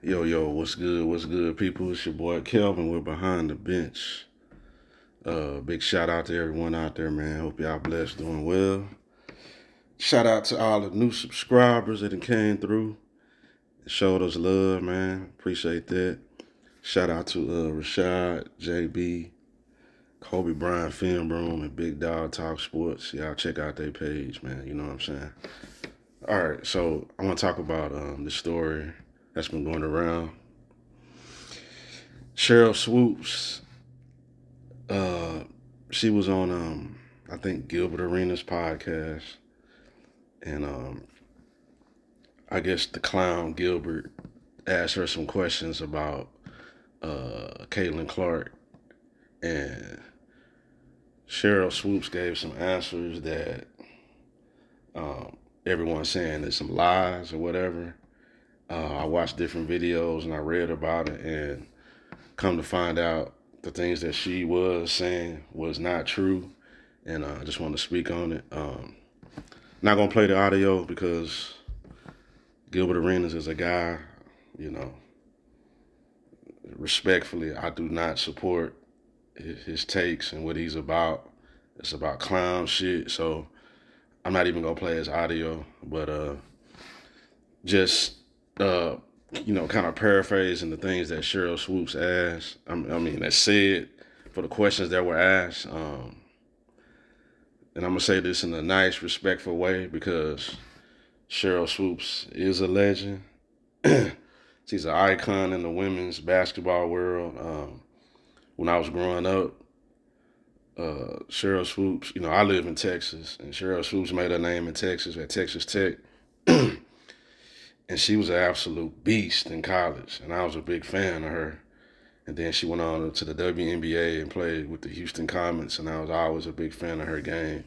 Yo, what's good, people? It's your boy Kelvin. We're behind the bench. Big shout out to everyone out there, man. Hope y'all blessed, doing well. Shout out to all the new subscribers that came through and showed us love, man. Appreciate that. Shout out to Rashad, JB, Kobe Bryant Film Room, and Big Dog Talk Sports. Y'all check out their page, man. You know what I'm saying? All right, so I want to talk about the story that's been going around. Sheryl Swoopes, uh, she was on I think Gilbert Arenas podcast, and I guess the clown Gilbert asked her some questions about Caitlin Clark, and Sheryl Swoopes gave some answers that um, everyone's saying is some lies or whatever. I watched different videos and I read about it, and come to find out the things that she was saying was not true, and I just want to speak on it. Not gonna play the audio because Gilbert Arenas is a guy, you know, respectfully, I do not support his takes and what he's about. It's about clown shit, so I'm not even gonna play his audio, but just uh, kind of paraphrasing the things that Sheryl Swoopes asked. That said for the questions that were asked. And I'm gonna say this in a nice, respectful way because Sheryl Swoopes is a legend. She's an icon in the women's basketball world. When I was growing up, Sheryl Swoopes, I live in Texas, and Sheryl Swoopes made her name in Texas at Texas Tech. And she was an absolute beast in college, and I was a big fan of her. And then she went on to the WNBA and played with the Houston Comets, and I was always a big fan of her game.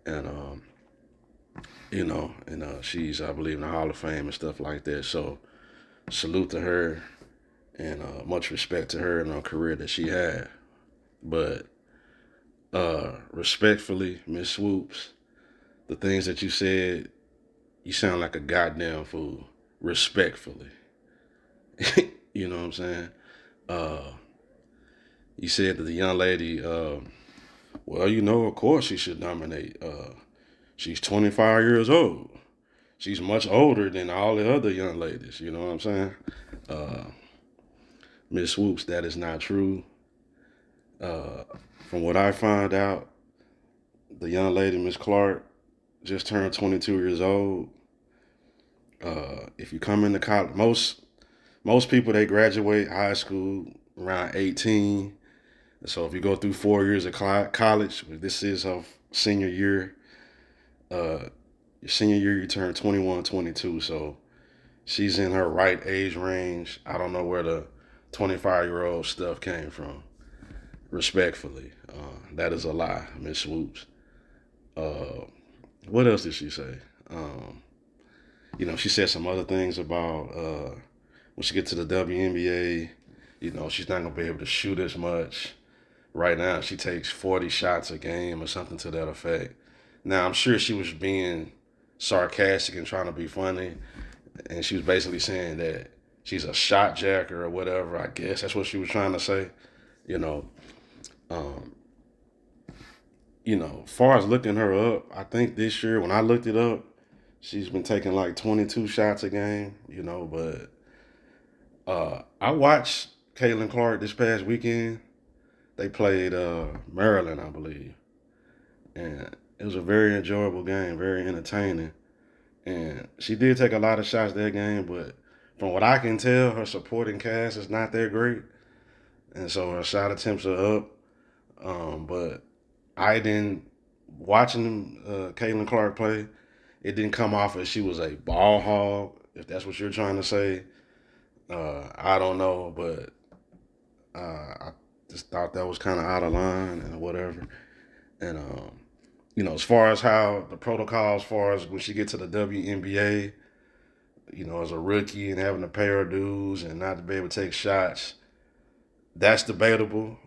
And she's, I believe, in the Hall of Fame and stuff like that. So salute to her, and much respect to her and her career that she had. But respectfully, Miss Swoops, the things that you said, you sound like a goddamn fool. Respectfully. You know what I'm saying? Uh, you said that the young lady, well, of course she should nominate. She's 25 years old. She's much older than all the other young ladies. You know what I'm saying? Uh, Miss Swoops, that is not true. Uh, from what I found out, the young lady, Miss Clark, just turned 22 years old. If you come into college, most people they graduate high school around 18. So if you go through 4 years of college, this is her senior year. Your senior year, you turn 21, 22. So she's in her right age range. I don't know where the 25-year-old stuff came from. Respectfully, that is a lie, Miss Swoops. Uh, what else did she say? Um, she said some other things about when she get to the WNBA. She's not gonna be able to shoot as much. Right now, she takes 40 shots a game or something to that effect. Now, I'm sure she was being sarcastic and trying to be funny, and she was basically saying that she's a shot jacker or whatever. I guess that's what she was trying to say. You know, um, as far as looking her up, I think this year when I looked it up, she's been taking like 22 shots a game. But I watched Caitlin Clark this past weekend. They played Maryland, I believe, and it was a very enjoyable game, very entertaining. And she did take a lot of shots that game, but from what I can tell, her supporting cast is not that great, and so her shot attempts are up. But I didn't watching Caitlin Clark play. It didn't come off as she was a ball hog, if that's what you're trying to say. I don't know, but I just thought that was kind of out of line and whatever. And as far as how the protocol, as far as when she get to the WNBA, as a rookie and having to pay her dues and not to be able to take shots, that's debatable.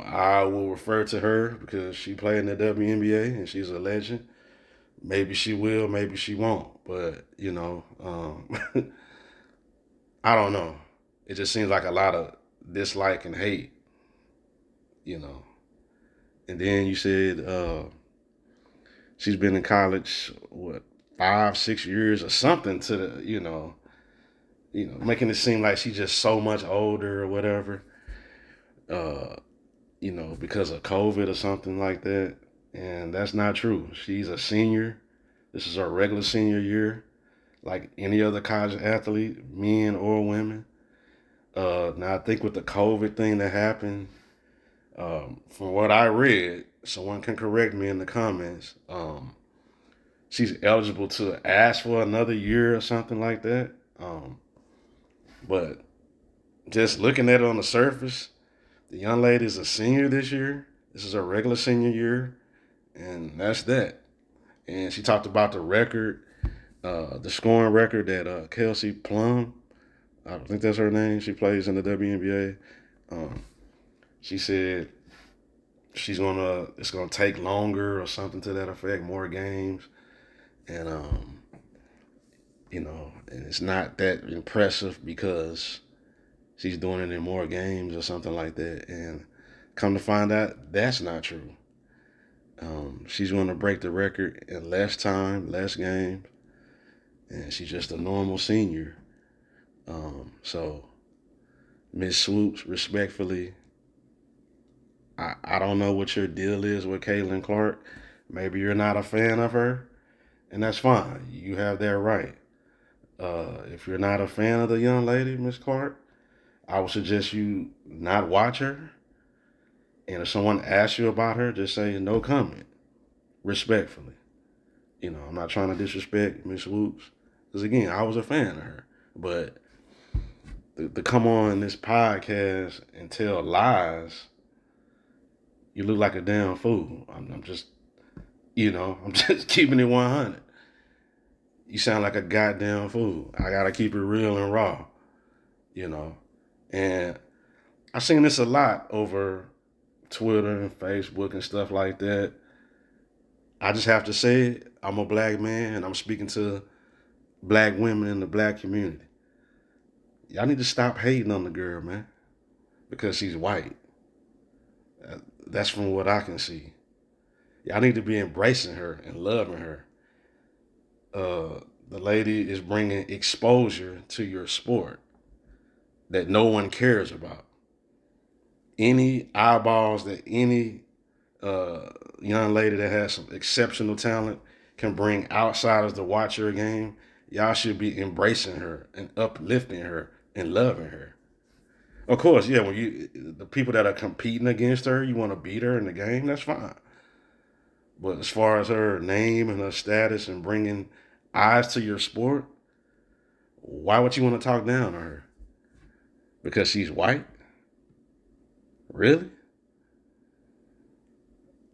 I will refer to her because she played in the WNBA and she's a legend. Maybe she will, maybe she won't. But I don't know. It just seems like a lot of dislike and hate, you know. And then you said she's been in college what 5, 6 years or something to the making it seem like she's just so much older or whatever. Uh, because of COVID or something like that. And that's not true. She's a senior. This is her regular senior year, like any other college athlete, men or women. Now I think with the COVID thing that happened, from what I read, someone can correct me in the comments. She's eligible to ask for another year or something like that. But just looking at it on the surface, the young lady is a senior this year. This is her regular senior year, and that's that. And she talked about the record, the scoring record that Kelsey Plum, I think that's her name. She plays in the WNBA. Um, she said it's gonna take longer or something to that effect, more games, and and it's not that impressive because she's doing it in more games or something like that. And come to find out, that's not true. She's going to break the record in less time, less games, and she's just a normal senior. So Miss Swoops, respectfully, I don't know what your deal is with Caitlin Clark. Maybe you're not a fan of her, and that's fine. You have that right. If you're not a fan of the young lady, Miss Clark, I would suggest you not watch her. And if someone asks you about her, just say no comment, respectfully. I'm not trying to disrespect Miss Whoops, because again, I was a fan of her. But to come on this podcast and tell lies, you look like a damn fool. I'm just, I'm just keeping it 100. You sound like a goddamn fool. I gotta keep it real and raw, you know. And I've seen this a lot over Twitter and Facebook and stuff like that. I just have to say it. I'm a black man and I'm speaking to black women in the black community. Y'all need to stop hating on the girl, man, because she's white. That's from what I can see. Y'all need to be embracing her and loving her. The lady is bringing exposure to your sport that no one cares about. Any eyeballs that any young lady that has some exceptional talent can bring outsiders to watch her game, y'all should be embracing her and uplifting her and loving her. Of course, yeah, when the people that are competing against her, you want to beat her in the game, that's fine. But as far as her name and her status and bringing eyes to your sport, why would you want to talk down to her? Because she's white? Really?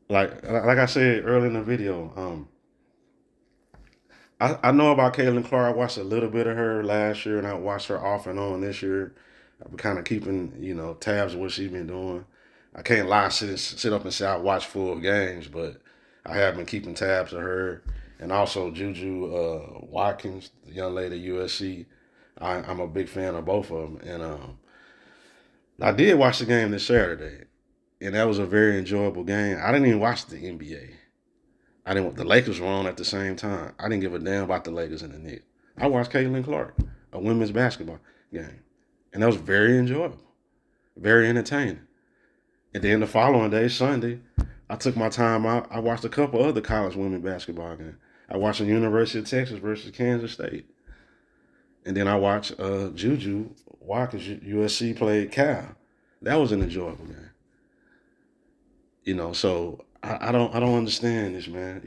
Like I said earlier in the video, I know about Caitlin Clark. I watched a little bit of her last year, and I watched her off and on this year. I've been kind of keeping tabs of what she's been doing. I can't lie, sit up and say I watch full games, but I have been keeping tabs of her and also Juju Watkins, the young lady at USC. I'm a big fan of both of them, and I did watch the game this Saturday, and that was a very enjoyable game. I didn't even watch the NBA. I didn't. The Lakers were on at the same time. I didn't give a damn about the Lakers and the Knicks. I watched Caitlin Clark, a women's basketball game, and that was very enjoyable, very entertaining. And then the following day, Sunday, I took my time out. I watched a couple other college women basketball games. I watched the University of Texas versus Kansas State, and then I watched Juju Watkins USC played Cal. That was an enjoyable game. So I don't understand this, man.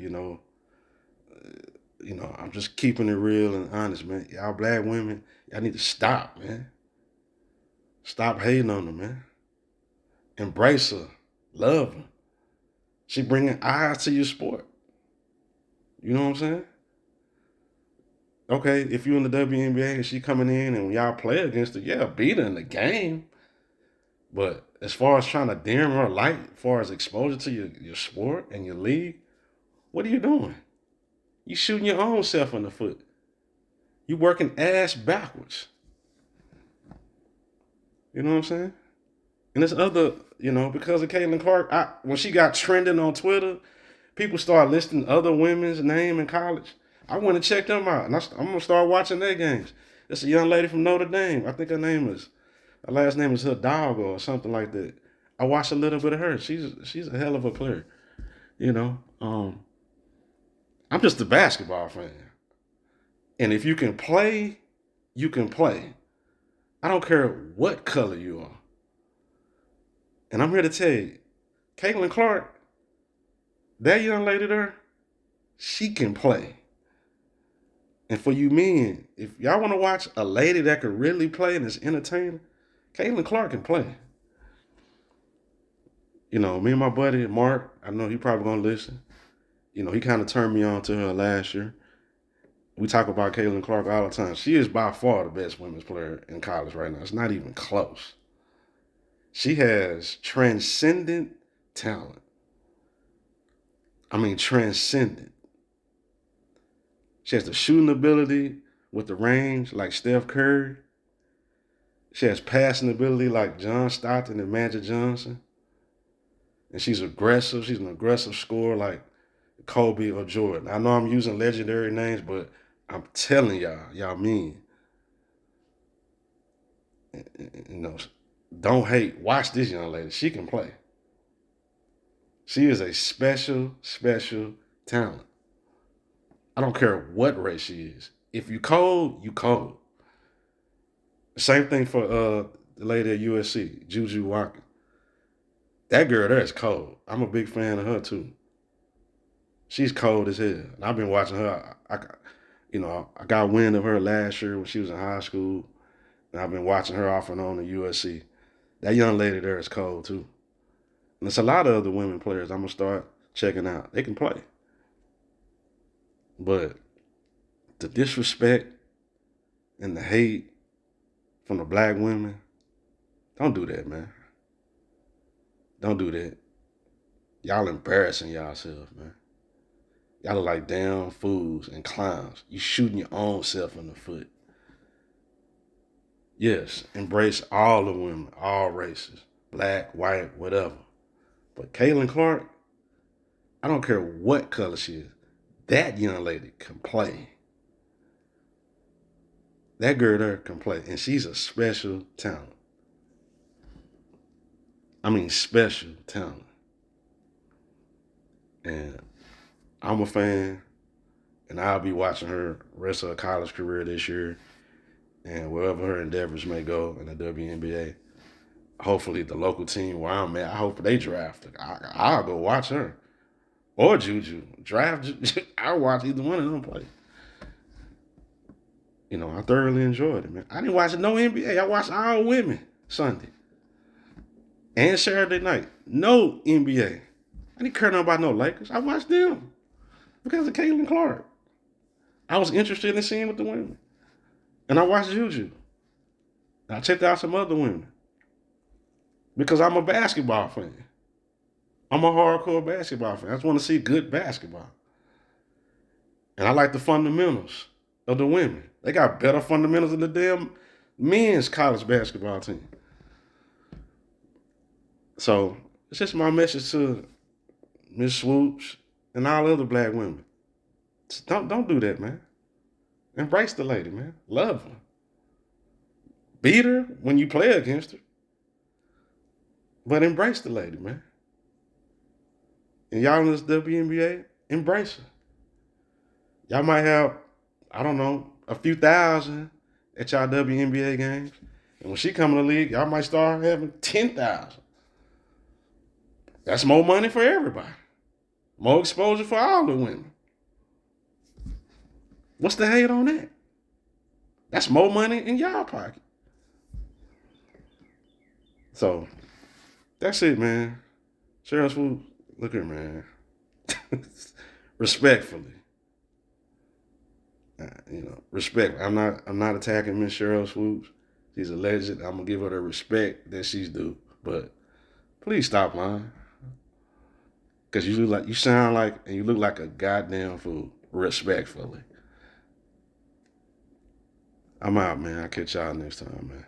I'm just keeping it real and honest, man. Y'all black women, y'all need to stop, man. Stop hating on her, man. Embrace her, love her. She bringing eyes to your sport. You know what I'm saying? Okay, if you in the WNBA and she coming in and y'all play against her, yeah, beat her in the game. But as far as trying to dim her light, as far as exposure to your sport and your league, what are you doing? You shooting your own self in the foot. You working ass backwards. You know what I'm saying? And there's other, because of Caitlin Clark, when she got trending on Twitter, people start listing other women's name in college. I went and checked them out, and I'm gonna start watching their games. It's a young lady from Notre Dame. I think her last name is Hidalgo or something like that. I watched a little bit of her. She's a hell of a player. You know, I'm just a basketball fan, and if you can play, you can play. I don't care what color you are. And I'm here to tell you, Caitlin Clark, that young lady there, she can play. And for you men, if y'all want to watch a lady that can really play and is entertaining, Caitlin Clark can play. Me and my buddy Mark, I know he probably gonna listen. He kind of turned me on to her last year. We talk about Caitlin Clark all the time. She is by far the best women's player in college right now. It's not even close. She has transcendent talent. I mean, transcendent. She has the shooting ability with the range like Steph Curry. She has passing ability like John Stockton and Magic Johnson. And she's aggressive. She's an aggressive scorer like Kobe or Jordan. I know I'm using legendary names, but I'm telling y'all mean. Don't hate. Watch this young lady. She can play. She is a special, special talent. I don't care what race she is. If you cold, you cold. Same thing for the lady at USC, Juju Watkins. That girl there is cold. I'm a big fan of her too. She's cold as hell. And I've been watching her. I got wind of her last year when she was in high school, and I've been watching her off and on at USC. That young lady there is cold too. And there's a lot of other women players I'm gonna start checking out. They can play, but the disrespect and the hate from the black women, don't do that, man. Don't do that. Y'all embarrassing yourself, man. Y'all look like damn fools and clowns. You shooting your own self in the foot. Yes, embrace all the women, all races, black, white, whatever. But Caitlin Clark, I don't care what color she is. That young lady can play. That girl there can play, and she's a special talent. I mean, special talent. And I'm a fan, and I'll be watching her rest of her college career this year, and wherever her endeavors may go in the WNBA. Hopefully, the local team where I'm at, I hope they draft her. I'll go watch her. Or Juju. Draft, I'll watch either one of them play. I thoroughly enjoyed it, man. I didn't watch no NBA. I watched all women Sunday and Saturday night. No NBA. I didn't care nothing about no Lakers. I watched them because of Caitlin Clark. I was interested in seeing with the women. And I watched Juju. I checked out some other women because I'm a basketball fan. I'm a hardcore basketball fan. I just want to see good basketball. And I like the fundamentals of the women. They got better fundamentals than the damn men's college basketball team. So it's just my message to Miss Swoops and all other black women. Don't do that, man. Embrace the lady, man. Love her. Beat her when you play against her. But embrace the lady, man. And y'all in this WNBA, embrace her. Y'all might have, I don't know, a few thousand at y'all WNBA games. And when she come in the league, y'all might start having 10,000. That's more money for everybody. More exposure for all the women. What's the hate on that? That's more money in y'all pocket. So, that's it, man. Sheryl Swoopes, look here, man. Respectfully. Respect. I'm not attacking Miss Sheryl Swoopes. She's a legend. I'm gonna give her the respect that she's due. But please stop lying. Cause you sound like and you look like a goddamn fool. Respectfully. I'm out, man. I'll catch y'all next time, man.